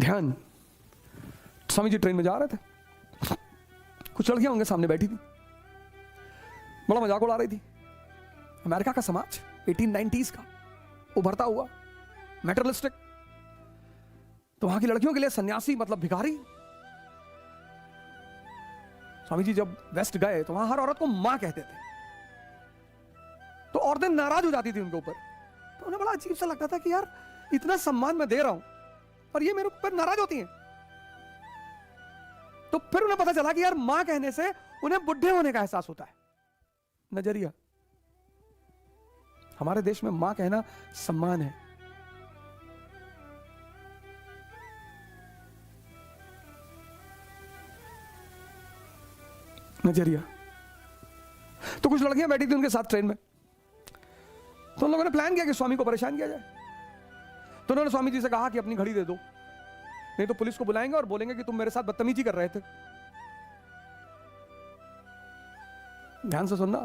ध्यान। स्वामी जी ट्रेन में जा रहे थे, कुछ लड़कियां उनके सामने बैठी थी, बड़ा मजाक उड़ा रही थी। अमेरिका का समाज 1890s का उभरता हुआ मेटरलिस्टिक, तो वहां की लड़कियों के लिए सन्यासी मतलब भिखारी। स्वामी जी जब वेस्ट गए तो वहां हर औरत को मां कहते थे, तो औरतें नाराज हो जाती थी उनके ऊपर। तो उन्हें बड़ा अजीब सा लगता था कि यार इतना सम्मान मैं दे रहा हूं और ये मेरे ऊपर नाराज होती हैं। तो फिर उन्हें पता चला कि यार मां कहने से उन्हें बुढ़े होने का एहसास होता है। नजरिया। हमारे देश में मां कहना सम्मान है। नजरिया। तो कुछ लड़कियां बैठी थी उनके साथ ट्रेन में, तो उन लोगों ने प्लान किया कि स्वामी को परेशान किया जाए। तो उन्होंने स्वामी जी से कहा कि अपनी घड़ी दे दो, नहीं तो पुलिस को बुलाएंगे और बोलेंगे कि तुम मेरे साथ बदतमीजी कर रहे थे। ध्यान से सुनना,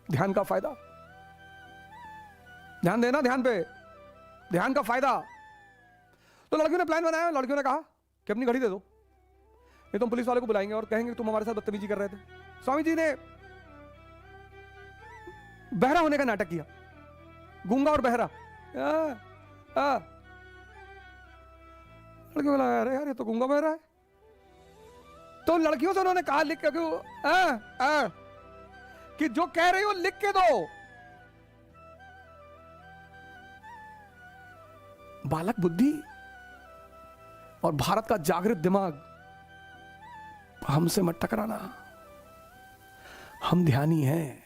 ध्यान का फायदा, ध्यान देना, ध्यान पे, ध्यान का फायदा। तो लड़कियों ने प्लान बनाया, लड़कियों ने कहा कि अपनी घड़ी दे दो, नहीं तो हम पुलिस वाले को बुलाएंगे और कहेंगे कि तुम हमारे साथ बदतमीजी कर रहे थे। स्वामी जी ने बहरा होने का नाटक किया, गूंगा और बहरा। लड़कियों को लगा अरे यार ये तो गूंगा बहरा है। तो लड़कियों से उन्होंने कहा लिख के कि जो कह रही हो लिख के दो। बालक बुद्धि और भारत का जागृत दिमाग, हमसे मत टकराना, हम ध्यानी हैं।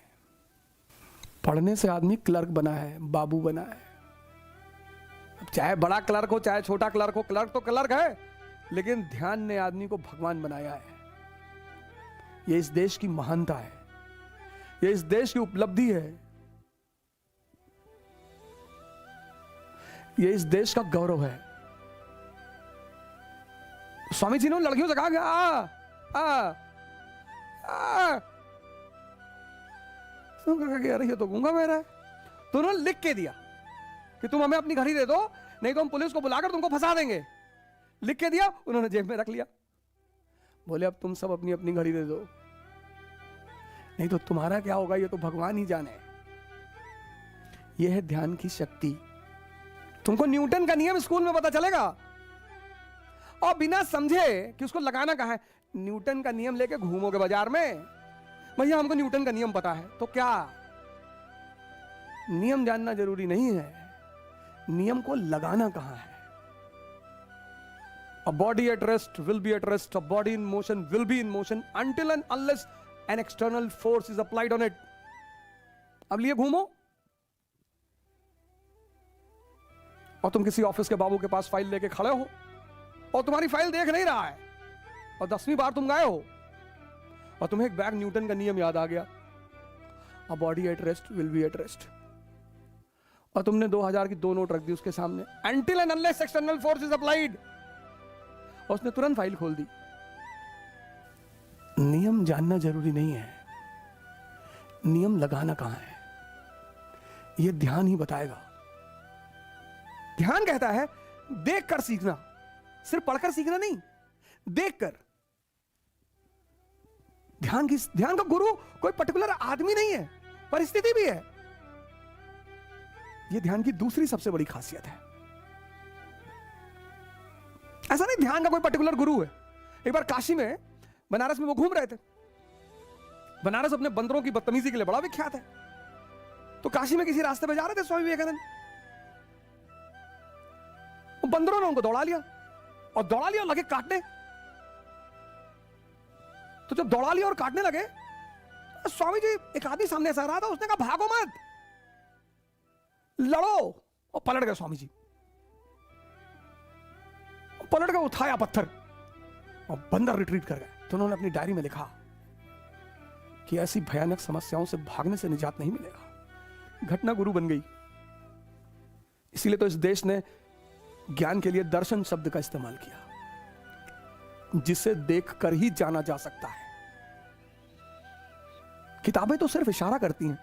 पढ़ने से आदमी क्लर्क बना है, बाबू बना है। चाहे बड़ा क्लर्क हो चाहे छोटा क्लर्क हो, क्लर्क तो क्लर्क है, लेकिन ध्यान ने आदमी को भगवान बनाया है। यह इस देश की महानता है, यह इस देश की उपलब्धि है, यह इस देश का गौरव है। स्वामी जी ने लड़कियों से कहा कि अरे ये तो गूंगा बहरा है। तो उन्होंने लिख के दिया कि तुम हमें अपनी घड़ी दे दो, नहीं तो हम पुलिस को बुलाकर तुमको फंसा देंगे। लिख के दिया, उन्होंने जेब में रख लिया। बोले अब तुम सब अपनी अपनी घड़ी दे दो, नहीं तो तुम्हारा क्या होगा ये तो भगवान ही जाने। यह है ध्यान की शक्ति। तुमको न्यूटन का नियम स्कूल में पता चलेगा और बिना समझे कि उसको लगाना कहां है, न्यूटन का नियम लेके घूमोगे बाजार में, भैया हमको न्यूटन का नियम पता है। तो क्या नियम जानना जरूरी नहीं है, नियम को लगाना कहां है। A body at rest will be at rest, a body in motion will be in motion until and unless an external force is applied on it. अब लिए घूमो और तुम किसी ऑफिस के बाबू के पास फाइल लेके खड़े हो और तुम्हारी फाइल देख नहीं रहा है और 10वीं बार तुम गए हो और तुम्हें एक बैग न्यूटन का नियम याद आ गया, a body at rest will be at rest, और तुमने 2000 की 2 नोट रख दी उसके सामने, until and unless external force is applied, और उसने तुरंत फाइल खोल दी। नियम जानना जरूरी नहीं है, नियम लगाना कहां है यह ध्यान ही बताएगा। ध्यान कहता है देखकर सीखना, सिर्फ पढ़कर सीखना नहीं, देखकर। ध्यान का गुरु कोई पर्टिकुलर आदमी नहीं है, परिस्थिति भी है। यह ध्यान की दूसरी सबसे बड़ी खासियत है। ऐसा नहीं ध्यान का कोई पर्टिकुलर गुरु है। एक बार काशी में, बनारस में वो घूम रहे थे। बनारस अपने बंदरों की बदतमीजी के लिए बड़ा विख्यात है। तो काशी में किसी रास्ते पे जा रहे थे स्वामी विवेकानंद, बंदरों ने उनको दौड़ा लिया और लगे काटने। तो जब दौड़ा लिया और काटने लगे, स्वामी जी, एक आदमी सामने से आ रहा था, उसने कहा भागो मत, लड़ो। और पलट गए स्वामी जी, पलट गए, उठाया पत्थर और बंदर रिट्रीट कर गए। तो उन्होंने अपनी डायरी में लिखा कि ऐसी भयानक समस्याओं से भागने से निजात नहीं मिलेगा। घटना गुरु बन गई। इसीलिए तो इस देश ने ज्ञान के लिए दर्शन शब्द का इस्तेमाल किया, जिसे देखकर ही जाना जा सकता है। किताबें तो सिर्फ इशारा करती हैं,